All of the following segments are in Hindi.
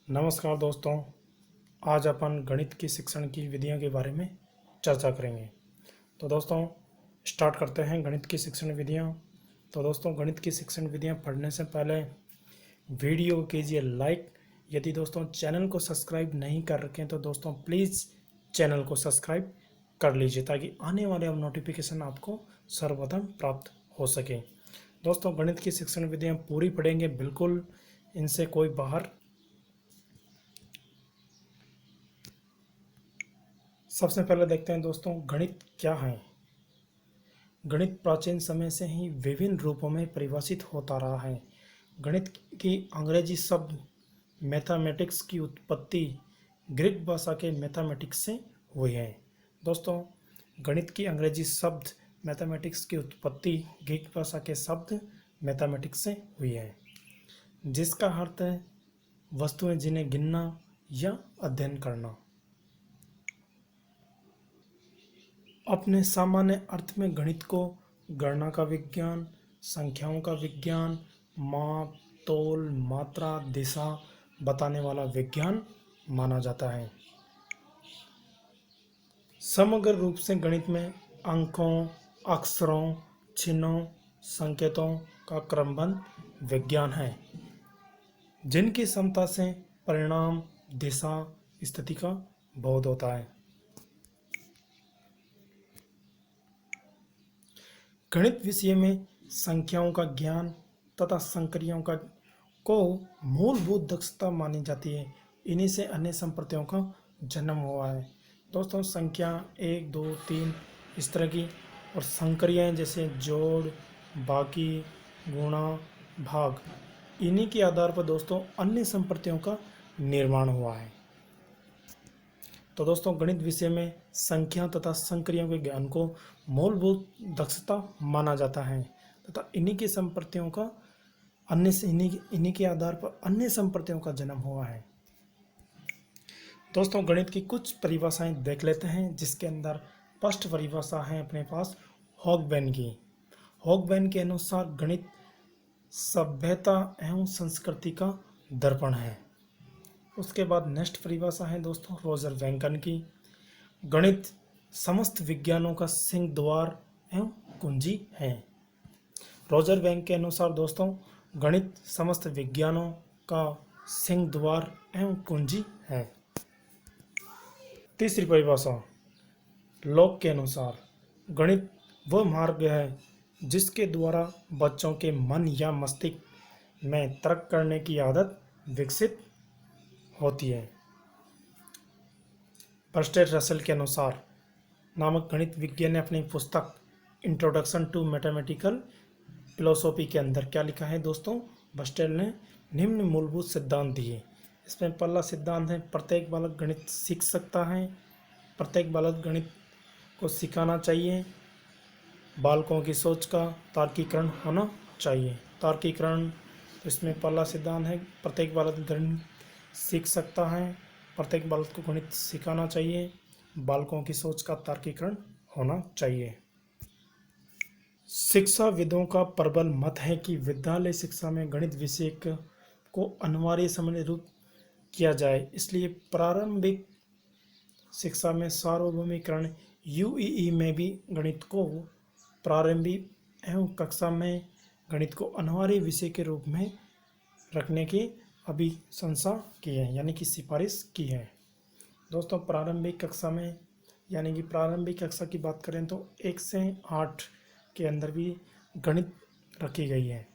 नमस्कार दोस्तों। आज अपन गणित की शिक्षण की विधियों के बारे में चर्चा करेंगे। तो दोस्तों स्टार्ट करते हैं गणित की शिक्षण विधियाँ। तो दोस्तों गणित की शिक्षण विधियाँ पढ़ने से पहले वीडियो को कीजिए लाइक। यदि दोस्तों चैनल को सब्सक्राइब नहीं कर रखें तो दोस्तों प्लीज़ चैनल को सब्सक्राइब कर लीजिए ताकि आने वाले अब नोटिफिकेशन आपको सर्वप्रथम प्राप्त हो सके। दोस्तों गणित की शिक्षण विधियाँ पूरी पढ़ेंगे, बिल्कुल इनसे कोई बाहर। सबसे पहले देखते हैं दोस्तों गणित क्या है। गणित प्राचीन समय से ही विभिन्न रूपों में परिभाषित होता रहा है। गणित की अंग्रेजी शब्द मैथमेटिक्स की उत्पत्ति ग्रीक भाषा के मैथमेटिक्स से हुई है। दोस्तों गणित की अंग्रेजी शब्द मैथमेटिक्स की उत्पत्ति ग्रीक भाषा के शब्द मैथमेटिक्स से हुई है, जिसका अर्थ है वस्तुएं जिन्हें गिनना या अध्ययन करना। अपने सामान्य अर्थ में गणित को गणना का विज्ञान, संख्याओं का विज्ञान, माप, तोल, मात्रा, दिशा बताने वाला विज्ञान माना जाता है। समग्र रूप से गणित में अंकों, अक्षरों, चिन्हों, संकेतों का क्रमबद्ध विज्ञान है, जिनकी क्षमता से परिणाम, दिशा, स्थिति का बोध होता है। गणित विषय में संख्याओं का ज्ञान तथा संक्रियाओं का को मूलभूत दक्षता मानी जाती है। इन्हीं से अन्य संप्रदायों का जन्म हुआ है। दोस्तों संख्या 1, 2, 3 इस तरह की, और संक्रियाएं जैसे जोड़, बाकी, गुणा, भाग, इन्हीं के आधार पर दोस्तों अन्य संप्रदायों का निर्माण हुआ है। तो दोस्तों गणित विषय में संख्या तथा संक्रियाओं के ज्ञान को मूलभूत दक्षता माना जाता है तथा इन्हीं की संप्रदायों का इन्हीं के आधार पर अन्य संप्रदायों का जन्म हुआ है। दोस्तों गणित की कुछ परिभाषाएं देख लेते हैं, जिसके अंदर फर्स्ट परिभाषा है अपने पास हॉगबेन की। हॉगबेन के अनुसार गणित सभ्यता एवं संस्कृति का दर्पण है। उसके बाद नेक्स्ट परिभाषा है दोस्तों रोजर बैंकन की। गणित समस्त विज्ञानों का सिंह द्वार एवं कुंजी है। रोजर बैंक के अनुसार दोस्तों गणित समस्त विज्ञानों का सिंह द्वार एवं कुंजी है। तीसरी परिभाषा लॉक के अनुसार गणित वह मार्ग है जिसके द्वारा बच्चों के मन या मस्तिष्क में तर्क करने की आदत विकसित होती है। बर्ट्रेड रसेल के अनुसार नामक गणित विज्ञान ने अपनी पुस्तक इंट्रोडक्शन टू मैथमेटिकल फिलोसॉफी के अंदर क्या लिखा है दोस्तों, बर्ट्रेड ने निम्न मूलभूत सिद्धांत दिए। इसमें पहला सिद्धांत है प्रत्येक बालक गणित सीख सकता है, प्रत्येक बालक गणित को सिखाना चाहिए, बालकों की सोच का तार्किकरण होना चाहिए। तार्किकरण, तो इसमें पहला सिद्धांत है प्रत्येक बालक गणित सीख सकता है, प्रत्येक बालक को गणित सिखाना चाहिए, बालकों की सोच का तार्किकरण होना चाहिए। शिक्षाविदों का प्रबल मत है कि विद्यालय शिक्षा में गणित विषय को अनिवार्य समय रूप किया जाए, इसलिए प्रारंभिक शिक्षा में सार्वभौमिकरण यूईई में भी गणित को प्रारंभिक एवं कक्षा में गणित को अनिवार्य विषय के रूप में रखने की अभिशंसा की है, यानी कि सिफारिश की है। दोस्तों प्रारंभिक कक्षा में यानी कि प्रारंभिक कक्षा की बात करें तो 1 से 8 के अंदर भी गणित रखी गई है।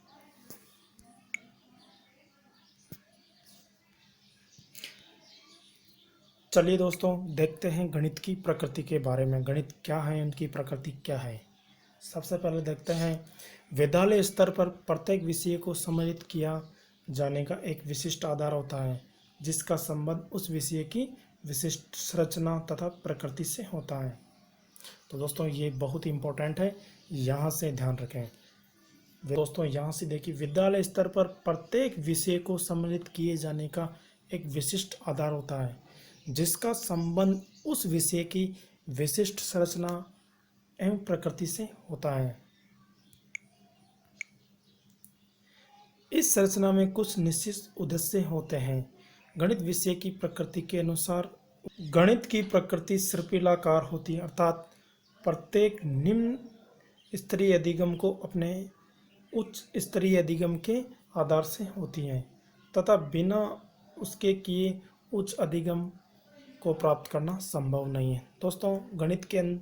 चलिए दोस्तों देखते हैं गणित की प्रकृति के बारे में। गणित क्या है, उनकी प्रकृति क्या है। सबसे पहले देखते हैं विद्यालय स्तर पर प्रत्येक विषय को सम्मिलित किया जाने का एक विशिष्ट आधार होता है, जिसका संबंध उस विषय की विशिष्ट संरचना तथा प्रकृति से होता है। तो दोस्तों ये बहुत इंपॉर्टेंट है, यहाँ से ध्यान रखें। दोस्तों यहाँ से देखिए विद्यालय स्तर पर प्रत्येक विषय को सम्मिलित किए जाने का एक विशिष्ट आधार होता है, जिसका संबंध उस विषय की विशिष्ट संरचना एवं प्रकृति से होता है। इस संरचना में कुछ निश्चित उद्देश्य होते हैं गणित विषय की प्रकृति के अनुसार गणित की प्रकृति सर्पिलाकार होती है, अर्थात प्रत्येक निम्न स्तरीय अधिगम को अपने उच्च स्तरीय अधिगम के आधार से होती है तथा बिना उसके किए उच्च अधिगम को प्राप्त करना संभव नहीं है। दोस्तों, गणित के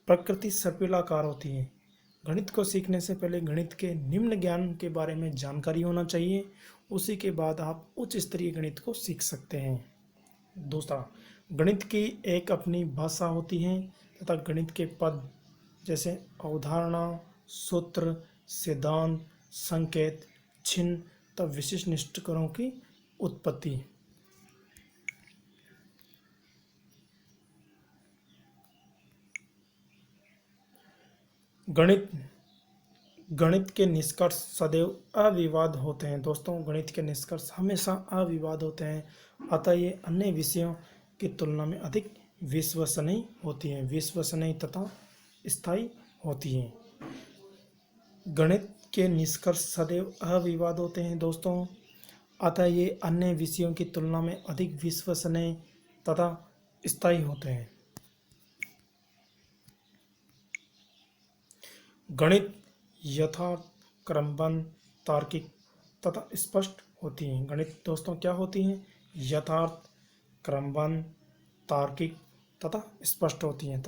प्रकृति सर्पिलाकार होती है। गणित को सीखने से पहले गणित के निम्न ज्ञान के बारे में जानकारी होना चाहिए, उसी के बाद आप उच्च स्तरीय गणित को सीख सकते हैं। दूसरा, गणित की एक अपनी भाषा होती है तथा गणित के पद जैसे अवधारणा, सूत्र, सिद्धांत, संकेत, चिन्ह तथा विशिष्ट निष्कर्षों की उत्पत्ति। गणित के निष्कर्ष सदैव अविवाद होते हैं। दोस्तों, गणित के निष्कर्ष हमेशा अविवाद होते हैं, अतः ये अन्य विषयों की तुलना में अधिक विश्वसनीय तथा स्थायी होती हैं। गणित के निष्कर्ष सदैव अविवाद होते हैं दोस्तों, अतः ये अन्य विषयों की तुलना में अधिक विश्वसनीय तथा स्थायी होते हैं। गणित यथार्थ, क्रमबद्ध, तार्किक तथा स्पष्ट होती हैं। गणित दोस्तों क्या होती हैं? यथार्थ, क्रमबद्ध, तार्किक तथा स्पष्ट होती हैं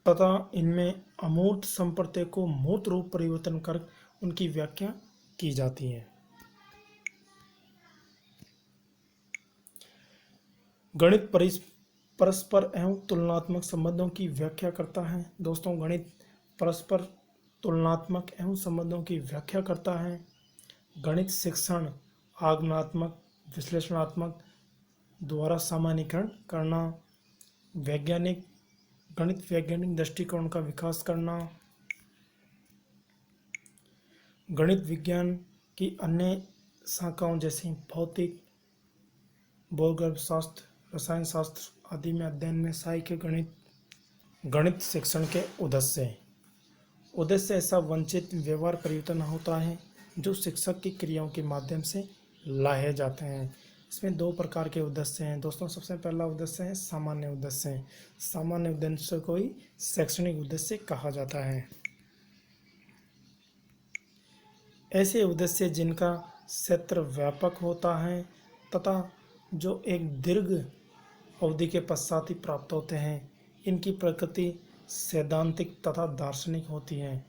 तथा इनमें अमूर्त संप्रत्यय को मूर्त रूप परिवर्तन कर उनकी व्याख्या की जाती है। गणित परस्पर एवं तुलनात्मक संबंधों की व्याख्या करता है। दोस्तों, गणित परस्पर तुलनात्मक एवं संबंधों की व्याख्या करता है। गणित शिक्षण आगमनात्मक, विश्लेषणात्मक द्वारा सामान्यीकरण करना, वैज्ञानिक दृष्टिकोण का विकास करना, गणित विज्ञान की अन्य शाखाओं जैसे भौतिक, भूगर्भशास्त्र, रसायन शास्त्र आदि में अध्ययन में सहायक गणित शिक्षण के उद्देश्य ऐसा वंचित व्यवहार परिवर्तन होता है जो शिक्षक की क्रियाओं के माध्यम से लाए जाते हैं। इसमें दो प्रकार के उद्देश्य हैं दोस्तों। सबसे पहला उद्देश्य है सामान्य उद्देश्य। सामान्य उद्देश्य को ही शैक्षणिक उद्देश्य कहा जाता है। ऐसे उद्देश्य जिनका क्षेत्र व्यापक होता है तथा जो एक दीर्घ अवधि के पश्चात ही प्राप्त होते हैं, इनकी प्रकृति सैद्धांतिक तथा दार्शनिक होती है।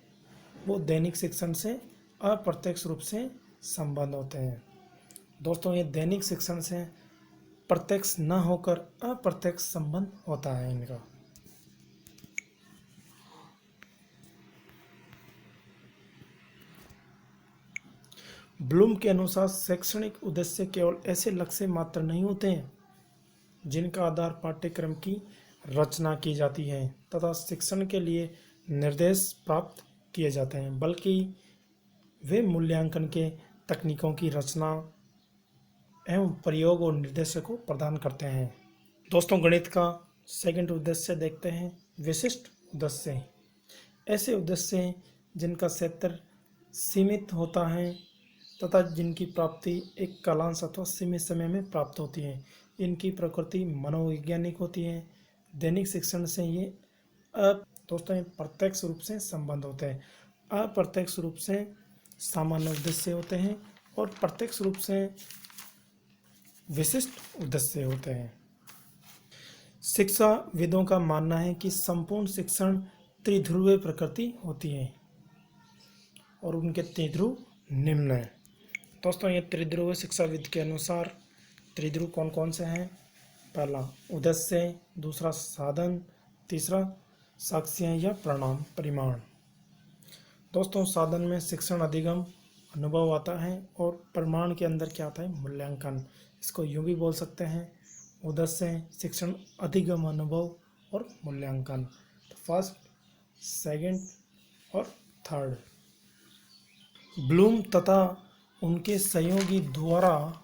वो दैनिक शिक्षण से अप्रत्यक्ष रूप से संबंध होते हैं। दोस्तों, ये दैनिक शिक्षण से प्रत्यक्ष न होकर अप्रत्यक्ष संबंध होता है इनका। ब्लूम के अनुसार शैक्षणिक उद्देश्य केवल ऐसे लक्ष्य मात्र नहीं होते हैं जिनका आधार पाठ्यक्रम की रचना की जाती है तथा शिक्षण के लिए निर्देश प्राप्त किए जाते हैं, बल्कि वे मूल्यांकन के तकनीकों की रचना एवं प्रयोग और निर्देश को प्रदान करते हैं। दोस्तों, गणित का सेकंड उद्देश्य देखते हैं, विशिष्ट उद्देश्य। ऐसे उद्देश्य जिनका क्षेत्र सीमित होता है तथा जिनकी प्राप्ति एक कालांश अथवा सीमित समय में प्राप्त होती है। इनकी प्रकृति मनोवैज्ञानिक होती है। दैनिक शिक्षण से ये दोस्तों ये प्रत्यक्ष रूप से संबंध होते हैं। अप्रत्यक्ष रूप से सामान्य उद्देश्य होते हैं और प्रत्यक्ष रूप से विशिष्ट उद्देश्य होते हैं। शिक्षाविदों का मानना है कि संपूर्ण शिक्षण त्रिध्रुवीय प्रकृति होती है और उनके त्रिध्रुव निम्न है। दोस्तों, ये त्रिध्रुवीय शिक्षाविद के अनुसार त्रिध्रुव कौन कौन से हैं? पहला उद्देश्य, दूसरा साधन, तीसरा साक्ष्य या परिमाण। दोस्तों, साधन में शिक्षण अधिगम अनुभव आता है और परिमाण के अंदर क्या आता है? मूल्यांकन। इसको यूँ भी बोल सकते हैं, उद्देश्य, शिक्षण अधिगम, अनुभव और मूल्यांकन। तो फर्स्ट, सेकंड और थर्ड। ब्लूम तथा उनके सहयोगी द्वारा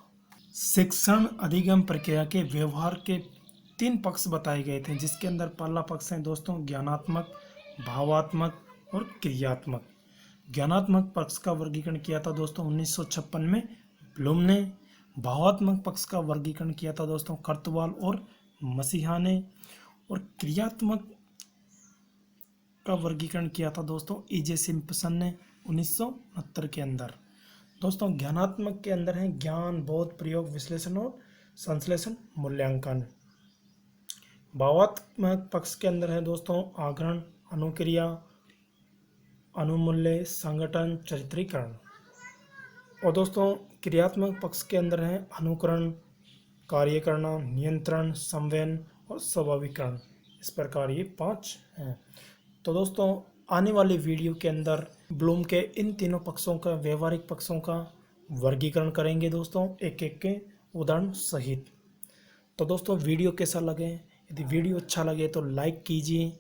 शिक्षण अधिगम प्रक्रिया के व्यवहार के 3 पक्ष बताए गए थे, जिसके अंदर पहला पक्ष है दोस्तों ज्ञानात्मक, भावात्मक और क्रियात्मक। ज्ञानात्मक पक्ष का वर्गीकरण किया था दोस्तों 1956 में ब्लूम ने, भावात्मक पक्ष का वर्गीकरण किया था दोस्तों कर्तवाल और मसीहा ने, और क्रियात्मक का वर्गीकरण किया था दोस्तों E.J. सिम्पसन ने 1969 के अंदर। दोस्तों ज्ञानात्मक के अंदर है ज्ञान, बोध, प्रयोग, विश्लेषण और संश्लेषण, मूल्यांकन। भावात्मक पक्ष के अंदर है दोस्तों आग्रहण, अनुक्रिया, अनुमूल्य, संगठन, चरित्रीकरण। और दोस्तों क्रियात्मक पक्ष के अंदर है अनुकरण, कार्य करना, नियंत्रण, संवेदन और स्वाभाविकरण। इस प्रकार ये 5 हैं। तो दोस्तों आने वाली वीडियो के अंदर ब्लूम के इन तीनों पक्षों का, व्यवहारिक पक्षों का वर्गीकरण करेंगे दोस्तों, एक एक के उदाहरण सहित। तो दोस्तों वीडियो कैसा लगे, यदि वीडियो अच्छा लगे तो लाइक कीजिए,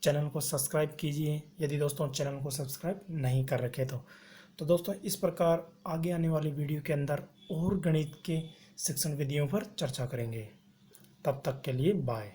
चैनल को सब्सक्राइब कीजिए यदि दोस्तों चैनल को सब्सक्राइब नहीं कर रखे तो दोस्तों इस प्रकार आगे आने वाली वीडियो के अंदर और गणित के शिक्षण विधियों पर चर्चा करेंगे। तब तक के लिए बाय।